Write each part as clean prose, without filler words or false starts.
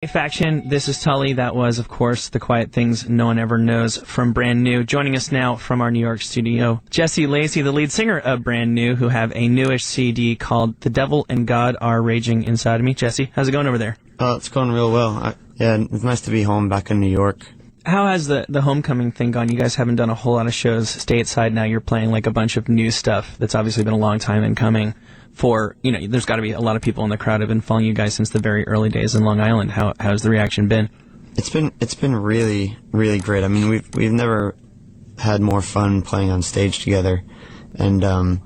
Hey, Faction, this is Tully. That was, of course, The Quiet Things No One Ever Knows from Brand New. Joining us now from our New York studio, Jesse Lacy, the lead singer of Brand New, who have a newish CD called The Devil and God Are Raging Inside of Me. Jesse, how's it going over there? It's going real well. It's nice to be home back in New York. How has the homecoming thing gone? You guys haven't done a whole lot of shows stateside. Now you're playing like a bunch of new stuff that's obviously been a long time in coming. There's got to be a lot of people in the crowd who have been following you guys since the very early days in Long Island. How's the reaction been? It's been really, really great. I mean, we've never had more fun playing on stage together, and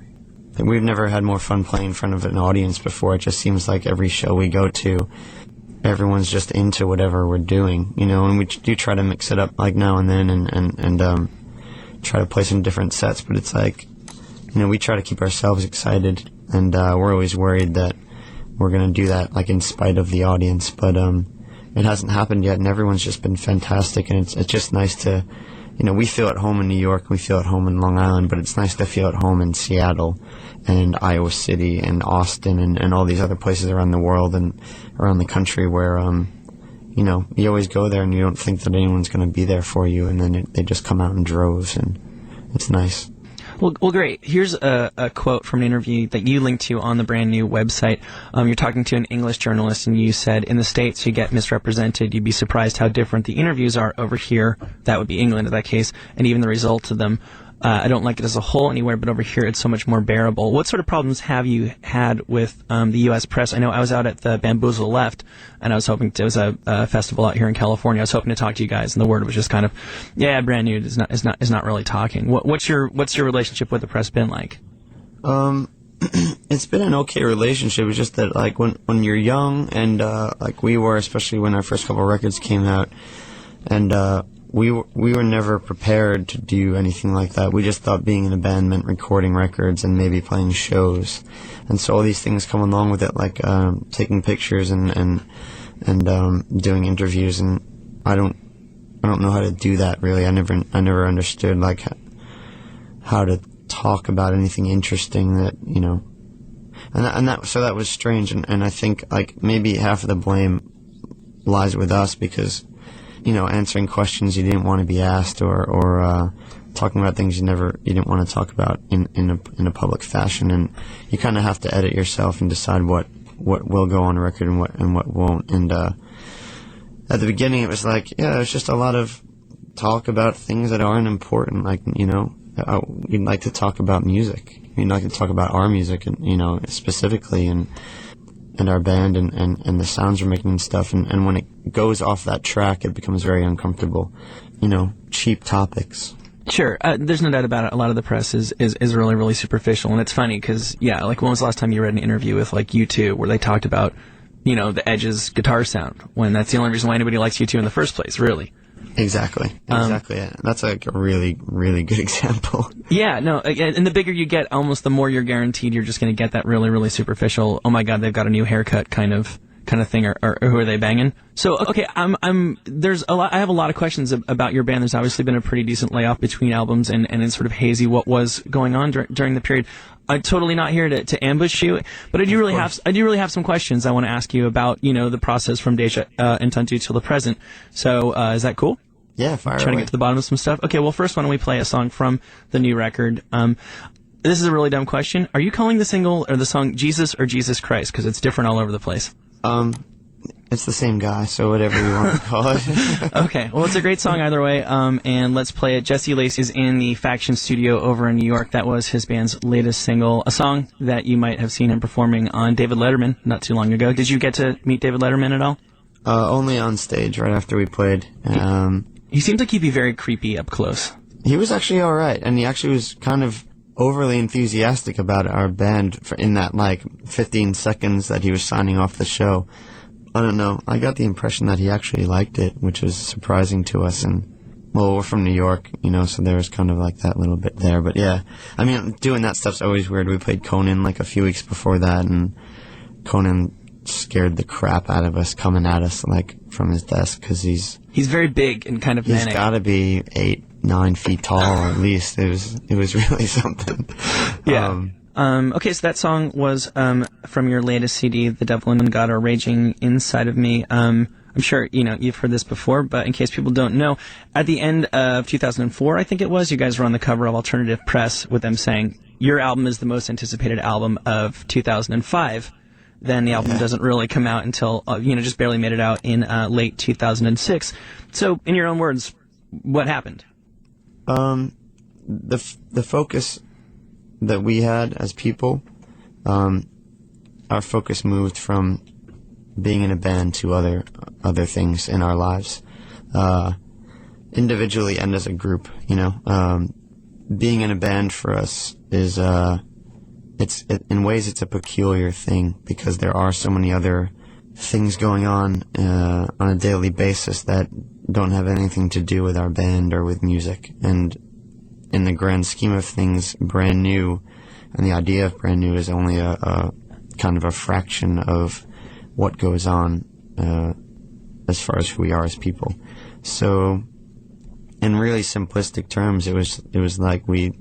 we've never had more fun playing in front of an audience before. It just seems like every show we go to, everyone's just into whatever we're doing, and we do try to mix it up like now and then and try to play some different sets, but it's like, we try to keep ourselves excited, and we're always worried that we're going to do that like in spite of the audience, but it hasn't happened yet, and everyone's just been fantastic, and it's just nice to, we feel at home in New York, we feel at home in Long Island, but it's nice to feel at home in Seattle and Iowa City and Austin and all these other places around the world and around the country where, you always go there and you don't think that anyone's going to be there for you, and then they just come out in droves, and it's nice. Well, great. Here's a quote from an interview that you linked to on the Brand New website. You're talking to an English journalist, and you said, in the States, you get misrepresented. You'd be surprised how different the interviews are over here. That would be England in that case, and even the results of them. I don't like it as a whole anywhere, but over here it's so much more bearable. What sort of problems have you had with the U.S. press? I know I was out at the Bamboozle Left, and I was hoping it was a festival out here in California. I was hoping to talk to you guys, and the word was just kind of, Brand New is not really talking. What's your relationship with the press been like? It's been an okay relationship. It's just that like when you're young, and like we were, especially when our first couple of records came out, and we were never prepared to do anything like that. We just thought being in a band meant recording records and maybe playing shows, and so all these things come along with it, like taking pictures and doing interviews. And I don't know how to do that really. I never understood like how to talk about anything interesting that so that was strange. And I think like maybe half of the blame lies with us because, answering questions you didn't want to be asked, or talking about things you didn't want to talk about in a public fashion, and you kind of have to edit yourself and decide what will go on record and what won't. And at the beginning, it was like, it's just a lot of talk about things that aren't important. Like, you'd like to talk about music. You'd like to talk about our music, and specifically, and our band and the sounds we're making and stuff, and when it goes off that track, it becomes very uncomfortable. Cheap topics. Sure, there's no doubt about it. A lot of the press is really, really superficial, and it's funny because, like, when was the last time you read an interview with, like, U2 where they talked about, the Edge's guitar sound, when that's the only reason why anybody likes U2 in the first place, really? Exactly. That's like a really, really good example. Yeah, no, and the bigger you get, almost the more you're guaranteed you're just going to get that really, really superficial, oh my god, they've got a new haircut kind of thing, or who are they banging? So, okay, there's a lot, I have a lot of questions about your band. There's obviously been a pretty decent layoff between albums, and it's sort of hazy what was going on during the period. I'm totally not here to ambush you, but I do really have some questions I want to ask you about, the process from Deja Entendu till the present. So, is that cool? Yeah, fire away. Trying to get to the bottom of some stuff. Okay, well, first, why don't we play a song from the new record? This is a really dumb question. Are you calling the single or the song Jesus or Jesus Christ? Because it's different all over the place. It's the same guy, so whatever you want to call it. Okay, well, it's a great song either way, and let's play it. Jesse Lacy is in the Faction studio over in New York. That was his band's latest single, a song that you might have seen him performing on David Letterman not too long ago. Did you get to meet David Letterman at all? Only on stage right after we played. He seemed to keep you very creepy up close. He was actually all right, and he actually was kind of overly enthusiastic about our band in that, 15 seconds that he was signing off the show. I don't know. I got the impression that he actually liked it, which was surprising to us. And, well, we're from New York, so there was kind of like that little bit there. But yeah, I mean, doing that stuff's always weird. We played Conan a few weeks before that, and Conan scared the crap out of us coming at us from his desk because he's very big and kind of manic. He's got to be 8-9 feet tall at least. It was really something. Yeah. Okay, so that song was from your latest CD, The Devil and God Are Raging Inside of Me. I'm sure, you've heard this before, but in case people don't know, at the end of 2004, I think it was, you guys were on the cover of Alternative Press with them saying, your album is the most anticipated album of 2005. Then the album doesn't really come out until, just barely made it out in late 2006. So, in your own words, what happened? The focus that we had as people, our focus moved from being in a band to other things in our lives, individually and as a group. Being in a band for us is in ways it's a peculiar thing, because there are so many other things going on a daily basis that don't have anything to do with our band or with music. And in the grand scheme of things, Brand New, and the idea of Brand New, is only a kind of a fraction of what goes on as far as who we are as people. So, in really simplistic terms, it was like the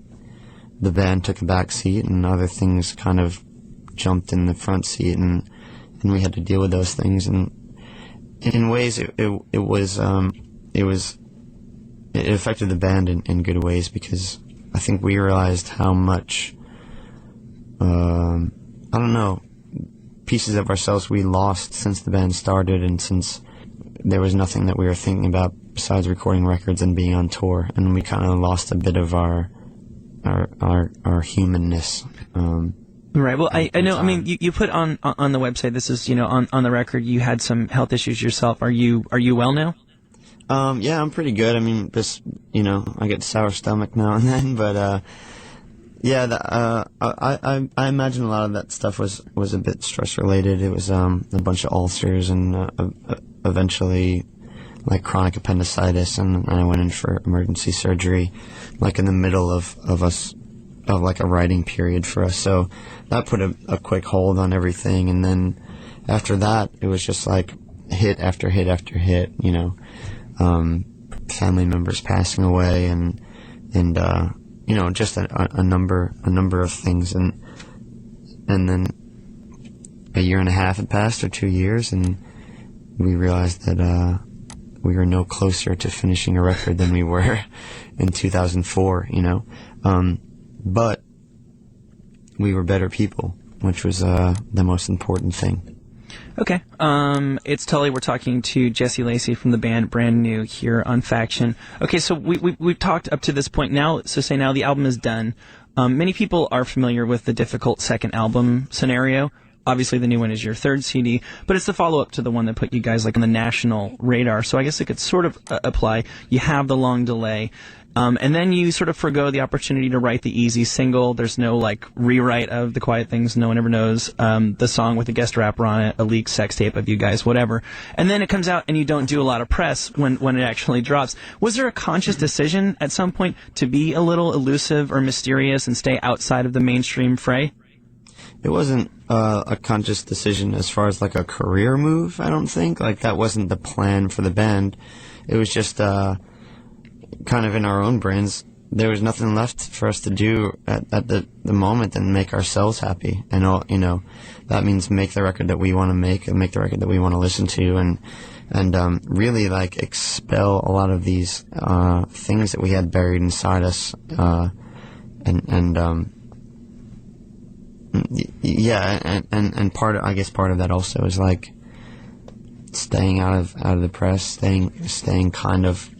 band took a back seat and other things kind of jumped in the front seat, and we had to deal with those things. And in ways, it affected the band in good ways, because I think we realized how much, pieces of ourselves we lost since the band started, and since there was nothing that we were thinking about besides recording records and being on tour, and we kind of lost a bit of our humanness. Right. Well, I know. I mean, you put on the website. This is on the record. You had some health issues yourself. Are you well now? Yeah, I'm pretty good. I mean, just I get sour stomach now and then, but I imagine a lot of that stuff was a bit stress related. It was a bunch of ulcers and eventually like chronic appendicitis, and I went in for emergency surgery, like in the middle of like a writing period for us. So that put a quick hold on everything, and then after that, it was just like hit after hit after hit. Family members passing away, and just a number of things, and then a year and a half had passed, or 2 years, and we realized that we were no closer to finishing a record than we were in 2004. But we were better people, which was the most important thing. Okay. It's Tully. We're talking to Jesse Lacy from the band Brand New here on Faction. Okay, so we've talked up to this point now. So say now the album is done. Many people are familiar with the difficult second album scenario. Obviously, the new one is your third CD, but it's the follow-up to the one that put you guys like on the national radar. So I guess it could sort of apply. You have the long delay. And then you sort of forgo the opportunity to write the easy single. There's no like rewrite of The Quiet Things No One Ever Knows, the song with a guest rapper on it, a leaked sex tape of you guys, whatever. And then it comes out and you don't do a lot of press when it actually drops. Was there a conscious decision at some point to be a little elusive or mysterious and stay outside of the mainstream fray? It wasn't a conscious decision as far as like a career move, I don't think. Like that wasn't the plan for the band. It was just kind of in our own brains. There was nothing left for us to do at the moment than make ourselves happy. And that means make the record that we want to make, and make the record that we want to listen to, and really like expel a lot of these things that we had buried inside us, and part of that also is like staying out of the press, staying kind of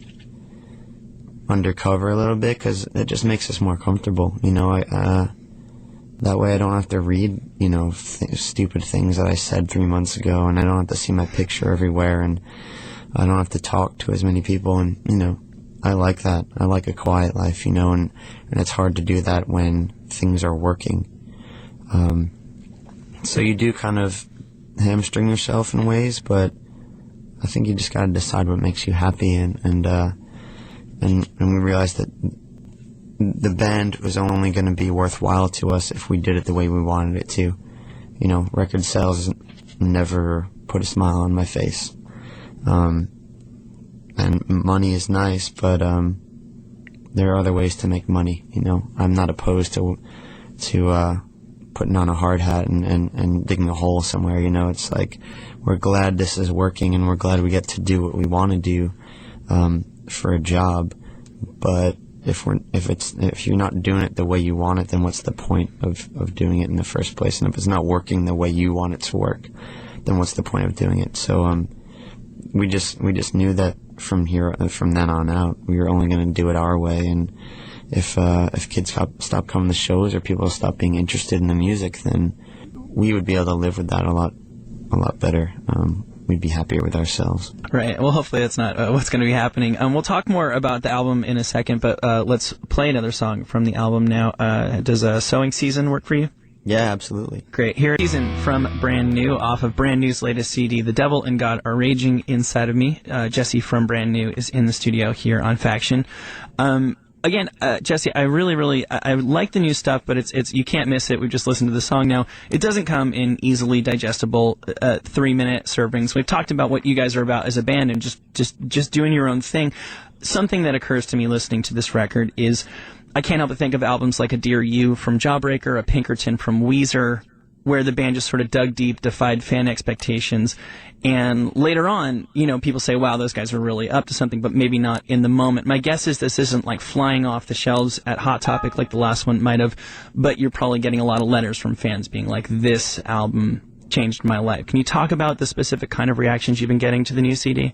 undercover a little bit, because it just makes us more comfortable. That way I don't have to read stupid things that I said 3 months ago, and I don't have to see my picture everywhere, and I don't have to talk to as many people, and I like that. I like a quiet life, and it's hard to do that when things are working. So you do kind of hamstring yourself in ways, but I think you just got to decide what makes you happy, and we realized that the band was only going to be worthwhile to us if we did it the way we wanted it to. Record sales never put a smile on my face. And money is nice, but there are other ways to make money. I'm not opposed to putting on a hard hat and digging a hole somewhere. You know, it's like we're glad this is working, and we're glad we get to do what we want to do for a job. But if you're not doing it the way you want it, then what's the point of doing it in the first place? And if it's not working the way you want it to work, then what's the point of doing it? So we just knew that from then on out, we were only going to do it our way. And if kids stop coming to shows, or people stop being interested in the music, then we would be able to live with that a lot better. We'd be happier with ourselves. Right. Well, hopefully that's not what's going to be happening. We'll talk more about the album in a second, but let's play another song from the album now. Does Sowing Season work for you? Yeah, absolutely. Great. Here, Season from Brand New, off of Brand New's latest CD, The Devil and God Are Raging Inside of Me. Jesse from Brand New is in the studio here on Faction. Again, Jesse, I really I like the new stuff, but it's you can't miss it. We've just listened to the song now. It doesn't come in easily digestible 3-minute servings. We've talked about what you guys are about as a band and just doing your own thing. Something that occurs to me listening to this record is I can't help but think of albums like A Dear You from Jawbreaker, A Pinkerton from Weezer, where the band just sort of dug deep, defied fan expectations, and later on, you know, people say, wow, those guys are really up to something, but maybe not in the moment. My guess is this isn't like flying off the shelves at Hot Topic like the last one might have, but you're probably getting a lot of letters from fans being like, this album changed my life. Can you talk about the specific kind of reactions you've been getting to the new CD?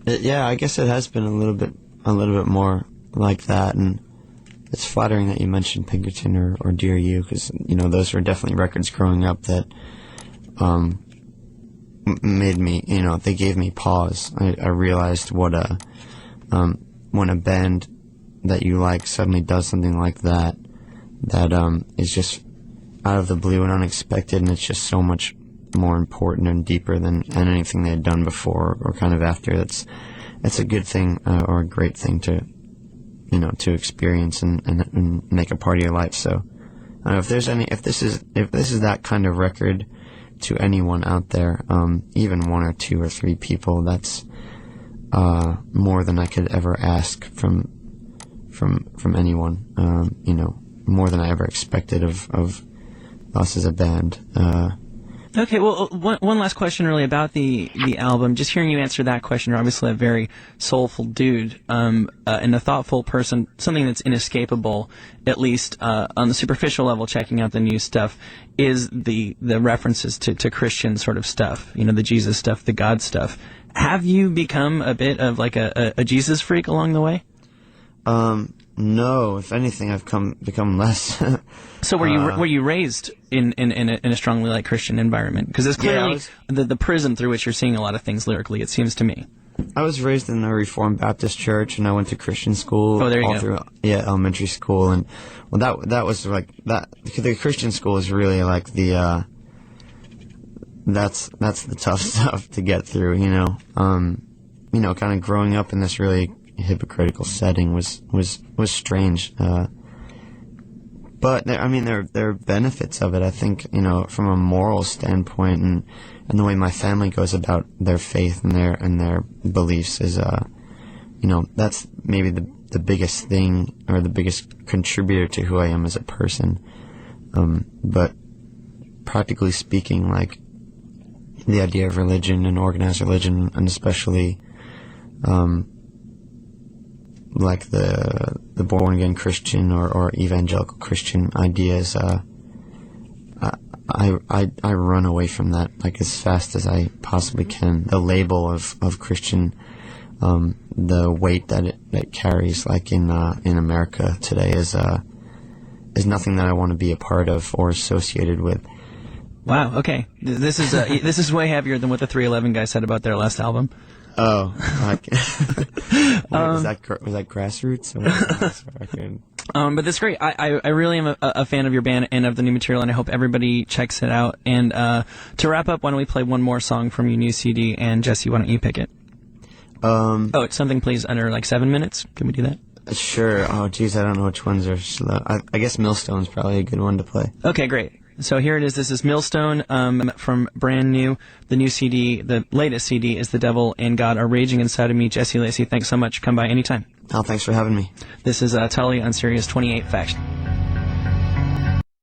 Yeah, I guess it has been a little bit more like that, and it's flattering that you mentioned Pinkerton or Dear You, because, you know, those were definitely records growing up that made me, you know, they gave me pause. I realized what when a band that you like suddenly does something like that is just out of the blue and unexpected, and it's just so much more important and deeper than anything they had done before or kind of after. That's a good thing or a great thing to, you know, to experience and make a part of your life. So if this is that kind of record to anyone out there, even 1 or 2 or 3 people, that's more than I could ever ask from anyone. You know, more than I ever expected of us as a band. Okay, well, one last question really about the album. Just hearing you answer that question, you're obviously a very soulful dude and a thoughtful person, something that's inescapable, at least on the superficial level, checking out the new stuff, is the references to Christian sort of stuff, you know, the Jesus stuff, the God stuff. Have you become a bit of like a Jesus freak along the way? No, if anything, I've become less. So were you raised in a strongly like Christian environment? Because it's clearly the prism through which you're seeing a lot of things lyrically, it seems to me. I was raised in a Reformed Baptist church, and I went to Christian school. Oh, there you go. Through, elementary school, and well, that was like that. The Christian school is really like the that's the tough stuff to get through. You know, kind of growing up in this really hypocritical setting was strange. But there are benefits of it. I think, you know, from a moral standpoint, and the way my family goes about their faith and their beliefs is, you know, that's maybe the biggest thing or the biggest contributor to who I am as a person. But practically speaking, like the idea of religion and organized religion, and especially like the born again Christian or evangelical Christian ideas, I run away from that like as fast as I possibly can. The label of Christian, the weight that it carries, like in America today, is nothing that I want to be a part of or associated with. Wow. Okay. This is way heavier than what the 311 guy said about their last album. Oh, was that Grassroots? But that's great. I really am a fan of your band and of the new material, and I hope everybody checks it out. And to wrap up, why don't we play one more song from your new CD? And Jesse, why don't you pick it? It's something please under like 7 minutes. Can we do that? Sure. Oh, geez, I don't know which ones are slow. I guess Millstone's probably a good one to play. Okay, great. So here it is. This is Millstone from Brand New. The new CD, the latest CD, is The Devil and God Are Raging Inside of Me. Jesse, Lacy, thanks so much. Come by anytime. Oh, thanks for having me. This is Tully on Sirius 28 Faction.